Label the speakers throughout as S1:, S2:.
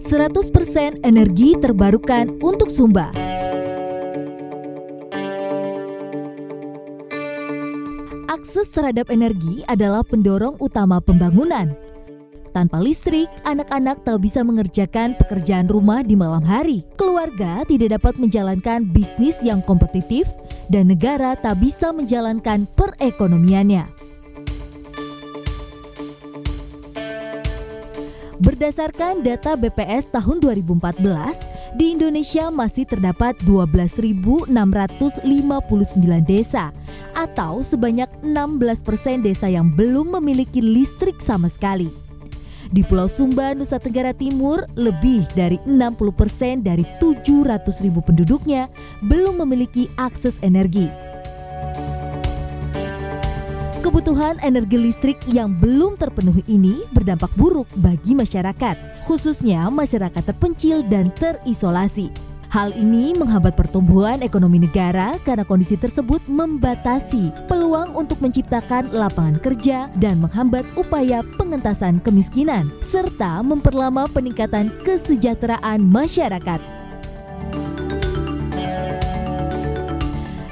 S1: 100% energi terbarukan untuk Sumba. Akses terhadap energi adalah pendorong utama pembangunan. Tanpa listrik, anak-anak tak bisa mengerjakan pekerjaan rumah di malam hari. Keluarga tidak dapat menjalankan bisnis yang kompetitif, dan negara tak bisa menjalankan perekonomiannya. Berdasarkan data BPS tahun 2014, di Indonesia masih terdapat 12.659 desa, atau sebanyak 16% desa yang belum memiliki listrik sama sekali. Di Pulau Sumba, Nusa Tenggara Timur, lebih dari 60% dari 700.000 penduduknya belum memiliki akses energi. Kebutuhan energi listrik yang belum terpenuhi ini berdampak buruk bagi masyarakat, khususnya masyarakat terpencil dan terisolasi. Hal ini menghambat pertumbuhan ekonomi negara karena kondisi tersebut membatasi peluang untuk menciptakan lapangan kerja dan menghambat upaya pengentasan kemiskinan, serta memperlama peningkatan kesejahteraan masyarakat.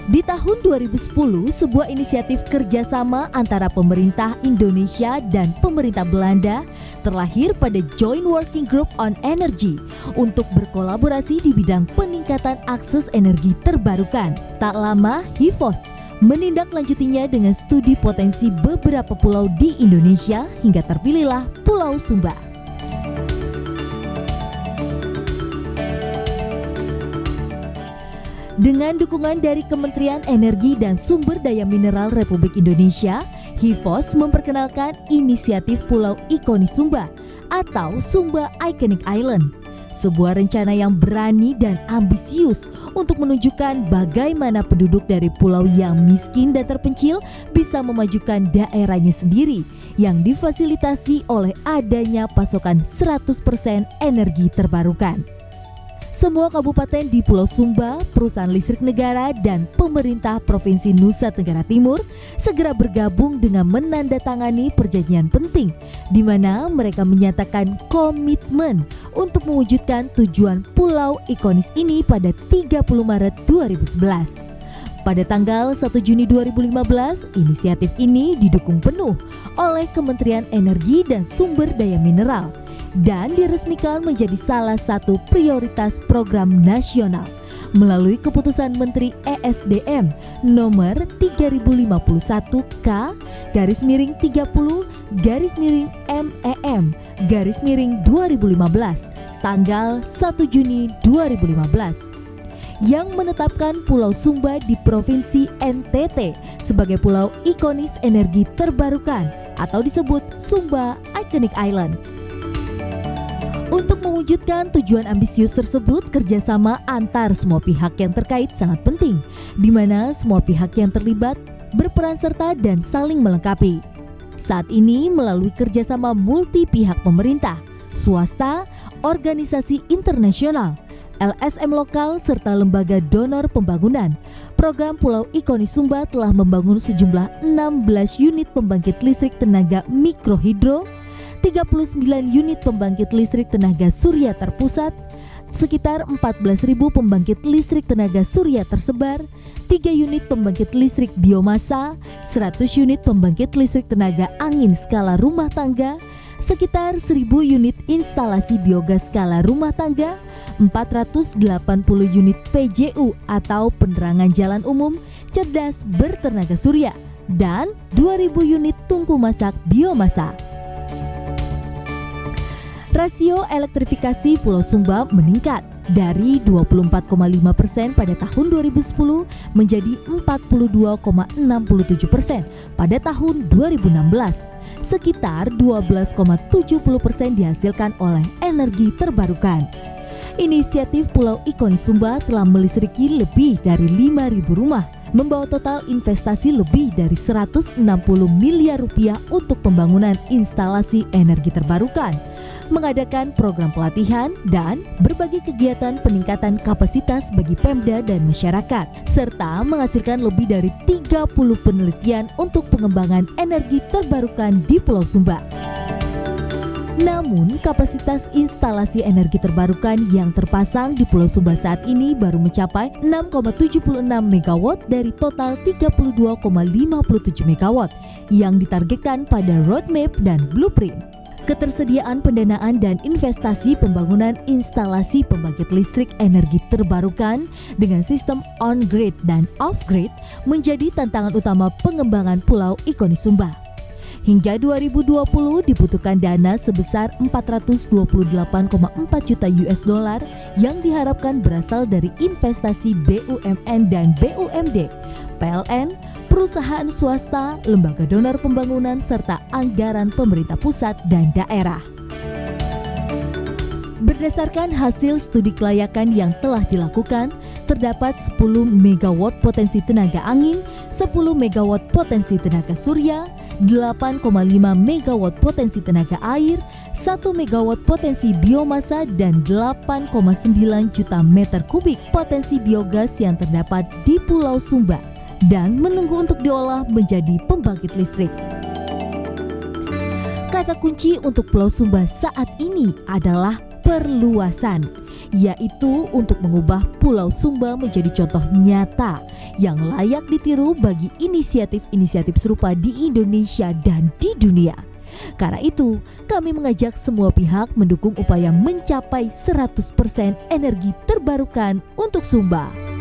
S1: Di tahun 2010, sebuah inisiatif kerjasama antara pemerintah Indonesia dan pemerintah Belanda terlahir pada Joint Working Group on Energy untuk berkolaborasi di bidang peningkatan akses energi terbarukan. Tak lama, HIVOS menindaklanjutinya dengan studi potensi beberapa pulau di Indonesia hingga terpilihlah Pulau Sumba. Dengan dukungan dari Kementerian Energi dan Sumber Daya Mineral Republik Indonesia, HIVOS memperkenalkan inisiatif Pulau Ikonis Sumba atau Sumba Iconic Island. Sebuah rencana yang berani dan ambisius untuk menunjukkan bagaimana penduduk dari pulau yang miskin dan terpencil bisa memajukan daerahnya sendiri yang difasilitasi oleh adanya pasokan 100% energi terbarukan. Semua kabupaten di Pulau Sumba, perusahaan listrik negara, dan pemerintah Provinsi Nusa Tenggara Timur segera bergabung dengan menandatangani perjanjian penting, di mana mereka menyatakan komitmen untuk mewujudkan tujuan Pulau Ikonis ini pada 30 Maret 2011. Pada tanggal 1 Juni 2015, inisiatif ini didukung penuh oleh Kementerian Energi dan Sumber Daya Mineral dan diresmikan menjadi salah satu prioritas program nasional melalui keputusan Menteri ESDM nomor 3051K/30/MEM/2015 tanggal 1 Juni 2015 yang menetapkan Pulau Sumba di Provinsi NTT sebagai Pulau Ikonis Energi Terbarukan atau disebut Sumba Iconic Island. Untuk mewujudkan tujuan ambisius tersebut, kerjasama antar semua pihak yang terkait sangat penting, di mana semua pihak yang terlibat berperan serta dan saling melengkapi. Saat ini melalui kerjasama multi pihak pemerintah, swasta, organisasi internasional, LSM lokal, serta lembaga donor pembangunan, program Pulau Ikonis Sumba telah membangun sejumlah 16 unit pembangkit listrik tenaga mikrohidro, 39 unit pembangkit listrik tenaga surya terpusat, sekitar 14.000 pembangkit listrik tenaga surya tersebar, 3 unit pembangkit listrik biomasa, 100 unit pembangkit listrik tenaga angin skala rumah tangga, sekitar 1.000 unit instalasi biogas skala rumah tangga, 480 unit PJU atau penerangan jalan umum cerdas bertenaga surya, dan 2.000 unit tungku masak biomasa. Rasio elektrifikasi Pulau Sumba meningkat dari 24,5% pada tahun 2010 menjadi 42,67% pada tahun 2016. Sekitar 12,70% dihasilkan oleh energi terbarukan. Inisiatif Pulau Ikonis Sumba telah melistriki lebih dari 5.000 rumah, membawa total investasi lebih dari 160 miliar rupiah untuk pembangunan instalasi energi terbarukan, mengadakan program pelatihan dan berbagai kegiatan peningkatan kapasitas bagi Pemda dan masyarakat, serta menghasilkan lebih dari 30 penelitian untuk pengembangan energi terbarukan di Pulau Sumba. Namun, kapasitas instalasi energi terbarukan yang terpasang di Pulau Sumba saat ini baru mencapai 6,76 MW dari total 32,57 MW yang ditargetkan pada roadmap dan blueprint. Ketersediaan pendanaan dan investasi pembangunan instalasi pembangkit listrik energi terbarukan dengan sistem on-grid dan off-grid menjadi tantangan utama pengembangan Pulau Ikoni Sumba. Hingga 2020 dibutuhkan dana sebesar 428,4 juta US dollar yang diharapkan berasal dari investasi BUMN dan BUMD, PLN, perusahaan swasta, lembaga donor pembangunan, serta anggaran pemerintah pusat dan daerah. Berdasarkan hasil studi kelayakan yang telah dilakukan, terdapat 10 MW potensi tenaga angin, 10 MW potensi tenaga surya, 8,5 MW potensi tenaga air, 1 MW potensi biomasa, dan 8,9 juta meter kubik potensi biogas yang terdapat di Pulau Sumba dan menunggu untuk diolah menjadi pembangkit listrik. Kata kunci untuk Pulau Sumba saat ini adalah perluasan, yaitu untuk mengubah Pulau Sumba menjadi contoh nyata yang layak ditiru bagi inisiatif-inisiatif serupa di Indonesia dan di dunia. Karena itu, kami mengajak semua pihak mendukung upaya mencapai 100% energi terbarukan untuk Sumba.